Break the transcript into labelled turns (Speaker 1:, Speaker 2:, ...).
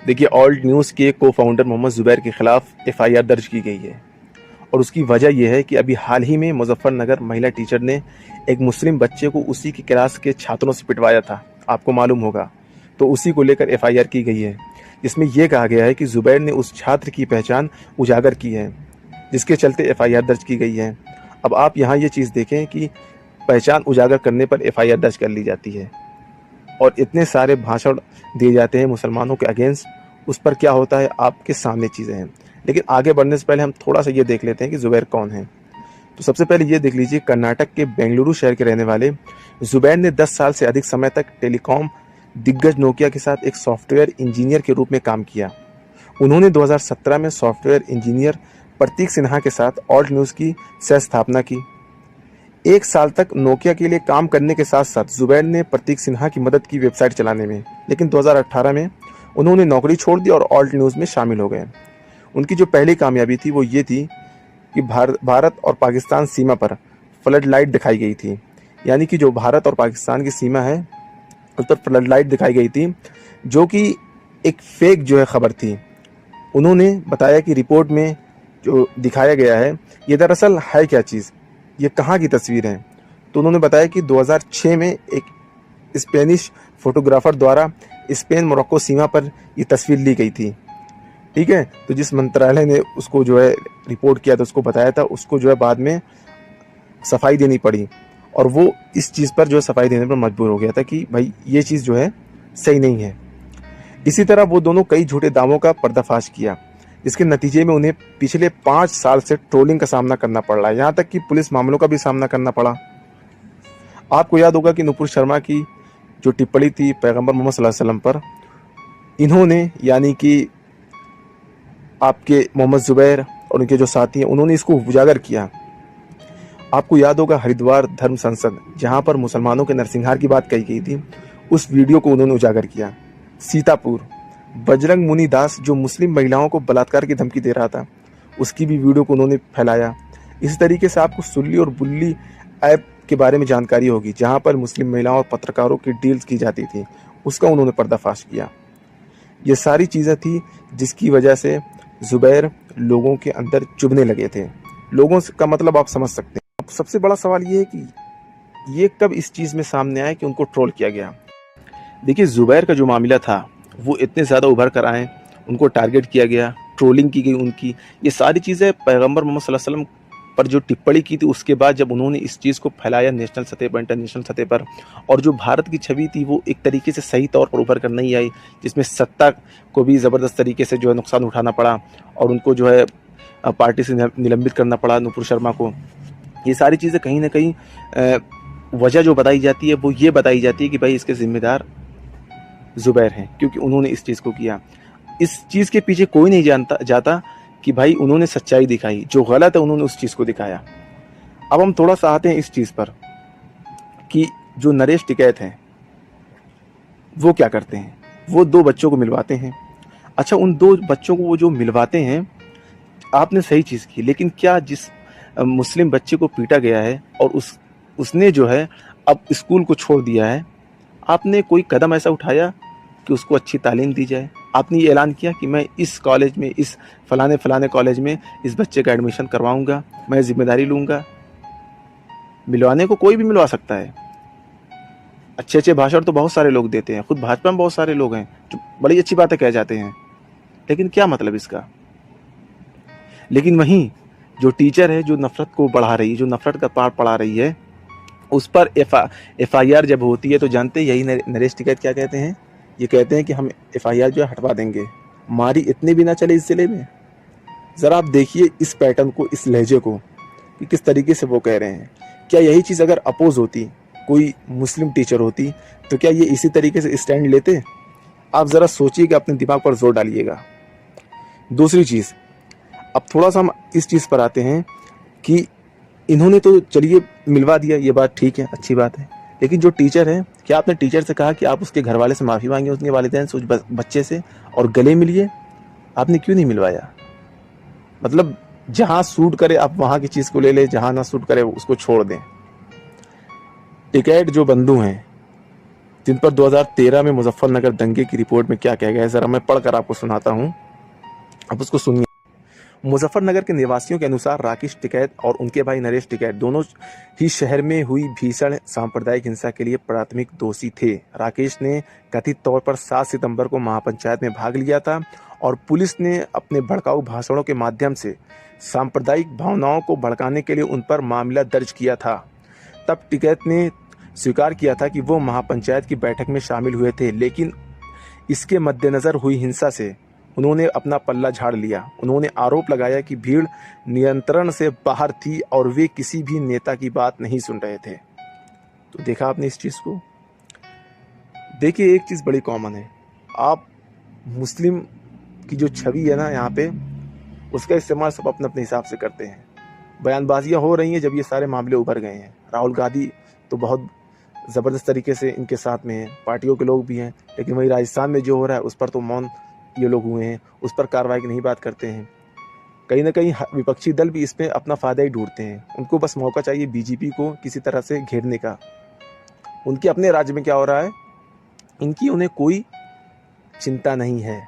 Speaker 1: देखिए, alt news के को फाउंडर मोहम्मद ज़ुबैर के खिलाफ एफआईआर दर्ज की गई है और उसकी वजह यह है कि अभी हाल ही में मुजफ्फरनगर महिला टीचर ने एक मुस्लिम बच्चे को उसी की क्लास के छात्रों से पिटवाया था, आपको मालूम होगा। तो उसी को लेकर एफआईआर की गई है, जिसमें यह कहा गया है कि ज़ुबैर ने उस छात्र की पहचान उजागर की है, जिसके चलते एफआईआर दर्ज की गई है। अब आप यहाँ ये चीज़ देखें कि पहचान उजागर करने पर एफआईआर दर्ज कर ली जाती है और इतने सारे भाषण दिए जाते हैं मुसलमानों के अगेंस्ट, उस पर क्या होता है आपके सामने चीज़ें हैं। लेकिन आगे बढ़ने से पहले हम थोड़ा सा ये देख लेते हैं कि ज़ुबैर कौन है। तो सबसे पहले ये देख लीजिए, कर्नाटक के बेंगलुरु शहर के रहने वाले ज़ुबैर ने 10 साल से अधिक समय तक टेलीकॉम दिग्गज नोकिया के साथ एक सॉफ्टवेयर इंजीनियर के रूप में काम किया। उन्होंने 2017 में सॉफ्टवेयर इंजीनियर प्रतीक सिन्हा के साथ ऑल्ट न्यूज़ की सह स्थापना की। 1 साल तक नोकिया के लिए काम करने के साथ साथ ज़ुबैर ने प्रतीक सिन्हा की मदद की वेबसाइट चलाने में, लेकिन 2018 में उन्होंने नौकरी छोड़ दी और ऑल्ट न्यूज़ में शामिल हो गए। उनकी जो पहली कामयाबी थी वो ये थी कि भारत और पाकिस्तान सीमा पर फ्लड लाइट दिखाई गई थी, यानी कि जो भारत और पाकिस्तान की सीमा है उस पर फ्लड लाइट दिखाई गई थी, जो कि एक फेक जो है खबर थी। उन्होंने बताया कि रिपोर्ट में जो दिखाया गया है ये दरअसल है क्या चीज़, ये कहाँ की तस्वीर है। तो उन्होंने बताया कि 2006 में एक स्पेनिश फोटोग्राफर द्वारा स्पेन मोरक्को सीमा पर ये तस्वीर ली गई थी, ठीक है। तो जिस मंत्रालय ने उसको जो है रिपोर्ट किया था, उसको बताया था, उसको जो है बाद में सफाई देनी पड़ी और वो इस चीज़ पर जो है सफाई देने पर मजबूर हो गया था कि भाई ये चीज़ जो है सही नहीं है। इसी तरह वो दोनों कई झूठे दावों का पर्दाफाश किया, जिसके नतीजे में उन्हें पिछले 5 साल से ट्रोलिंग का सामना करना पड़ रहा है, यहाँ तक कि पुलिस मामलों का भी सामना करना पड़ा। आपको याद होगा कि नुपुर शर्मा की जो टिप्पणी थी पैगंबर मोहम्मद सल्लल्लाहु अलैहि वसल्लम पर, इन्होंने यानी कि आपके मोहम्मद ज़ुबैर और उनके जो साथी हैं उन्होंने इसको उजागर किया। आपको याद होगा हरिद्वार धर्म संसद, जहां पर मुसलमानों के नरसंहार की बात कही गई थी, उस वीडियो को उन्होंने उजागर किया। सीतापुर बजरंग मुनि दास जो मुस्लिम महिलाओं को बलात्कार की धमकी दे रहा था, उसकी भी वीडियो को उन्होंने फैलाया। इसी तरीके से आपको सुल्ली और बुल्ली ऐप के बारे में जानकारी होगी, जहां पर मुस्लिम महिलाओं और पत्रकारों की डील्स की जाती थी, उसका उन्होंने पर्दाफाश किया। ये सारी चीज़ें थी जिसकी वजह से ज़ुबैर लोगों के अंदर चुभने लगे थे। लोगों का मतलब आप समझ सकते हैं। अब सबसे बड़ा सवाल ये है कि ये कब इस चीज़ में सामने आया कि उनको ट्रोल किया गया। देखिए, ज़ुबैर का जो मामला था वो इतने ज़्यादा उभर कर आए, उनको टारगेट किया गया, ट्रोलिंग की गई उनकी। ये सारी चीज़ें पैगंबर मोहम्मद सल्लल्लाहु अलैहि वसल्लम पर जो टिप्पणी की थी उसके बाद जब उन्होंने इस चीज़ को फैलाया नेशनल सतह पर, इंटरनेशनल सतह पर, और जो भारत की छवि थी वो एक तरीके से सही तौर पर उभर कर नहीं आई, जिसमें सत्ता को भी ज़बरदस्त तरीके से जो है नुकसान उठाना पड़ा और उनको जो है पार्टी से निलंबित करना पड़ा नुपुर शर्मा को। ये सारी चीज़ें कहीं ना कहीं वजह जो बताई जाती है वो ये बताई जाती है कि भाई इसके जिम्मेदार ज़ुबैर हैं, क्योंकि उन्होंने इस चीज़ को किया। इस चीज़ के पीछे कोई नहीं जाता कि भाई उन्होंने सच्चाई दिखाई, जो गलत है उन्होंने उस चीज़ को दिखाया। अब हम थोड़ा सा आते हैं इस चीज़ पर कि जो नरेश टिकैत हैं वो क्या करते हैं। वो 2 बच्चों को मिलवाते हैं। अच्छा, उन 2 बच्चों को वो जो मिलवाते हैं, आपने सही चीज़ की, लेकिन क्या जिस मुस्लिम बच्चे को पीटा गया है और उसने जो है अब स्कूल को छोड़ दिया है, आपने कोई कदम ऐसा उठाया कि उसको अच्छी तालीम दी जाए? आपने ये ऐलान किया कि मैं इस कॉलेज में, इस फलाने कॉलेज में इस बच्चे का एडमिशन करवाऊंगा, मैं जिम्मेदारी लूँगा? मिलवाने को कोई भी मिलवा सकता है। अच्छे भाषण तो बहुत सारे लोग देते हैं, खुद भाजपा में बहुत सारे लोग हैं जो बड़ी अच्छी बातें कह जाते हैं, लेकिन क्या मतलब इसका? लेकिन वहीं जो टीचर है जो नफरत को बढ़ा रही है, जो नफरत का पाठ पढ़ा रही है, उस पर एफआईआर जब होती है तो जानते यही नरेश टिकैत क्या कहते हैं? ये कहते हैं कि हम एफआईआर जो है हटवा देंगे, मारी इतनी भी ना चले इस जिले में। ज़रा आप देखिए इस पैटर्न को, इस लहजे को, कि किस तरीके से वो कह रहे हैं। क्या यही चीज़ अगर अपोज होती, कोई मुस्लिम टीचर होती, तो क्या ये इसी तरीके से स्टैंड लेते? आप ज़रा सोचिएगा, अपने दिमाग पर जोर डालिएगा। दूसरी चीज़, अब थोड़ा सा हम इस चीज़ पर आते हैं कि इन्होंने तो चलिए मिलवा दिया, ये बात ठीक है, अच्छी बात है, लेकिन जो टीचर है, क्या आपने टीचर से कहा कि आप उसके घर वाले से माफ़ी मांगे, उसके वालिदैन से, उस बच्चे से, और गले मिलिए? आपने क्यों नहीं मिलवाया? मतलब जहाँ सूट करे आप वहाँ की चीज़ को ले ले, जहाँ ना सूट करे उसको छोड़ दें। टिकैत जो बंधु हैं जिन पर 2013 में मुजफ्फरनगर दंगे की रिपोर्ट में क्या कहा गया है, जरा मैं पढ़कर आपको सुनाता हूँ, अब उसको सुनिए। मुजफ्फरनगर के निवासियों के अनुसार राकेश टिकैत और उनके भाई नरेश टिकैत दोनों ही शहर में हुई भीषण सांप्रदायिक हिंसा के लिए प्राथमिक दोषी थे। राकेश ने कथित तौर पर 7 सितंबर को महापंचायत में भाग लिया था और पुलिस ने अपने भड़काऊ भाषणों के माध्यम से सांप्रदायिक भावनाओं को भड़काने के लिए उन पर मामला दर्ज किया था। तब टिकैत ने स्वीकार किया था कि वो महापंचायत की बैठक में शामिल हुए थे, लेकिन इसके मद्देनजर हुई हिंसा से उन्होंने अपना पल्ला झाड़ लिया। उन्होंने आरोप लगाया कि भीड़ नियंत्रण से बाहर थी और वे किसी भी नेता की बात नहीं सुन रहे थे। तो देखा आपने इस चीज़ को। देखिए, एक चीज़ बड़ी कॉमन है, आप मुस्लिम की जो छवि है ना यहाँ पे, उसका इस्तेमाल सब अपने अपने हिसाब से करते हैं। बयानबाजियाँ हो रही हैं जब ये सारे मामले उभर गए हैं। राहुल गांधी तो बहुत ज़बरदस्त तरीके से इनके साथ में हैं, पार्टियों के लोग भी हैं, लेकिन वही राजस्थान में जो हो रहा है उस पर तो मौन ये लोग हुए हैं, उस पर कार्रवाई की नहीं बात करते हैं। कहीं ना कहीं विपक्षी दल भी इसमें अपना फ़ायदा ही ढूंढते हैं। उनको बस मौका चाहिए बीजेपी को किसी तरह से घेरने का। उनके अपने राज्य में क्या हो रहा है, इनकी उन्हें कोई चिंता नहीं है।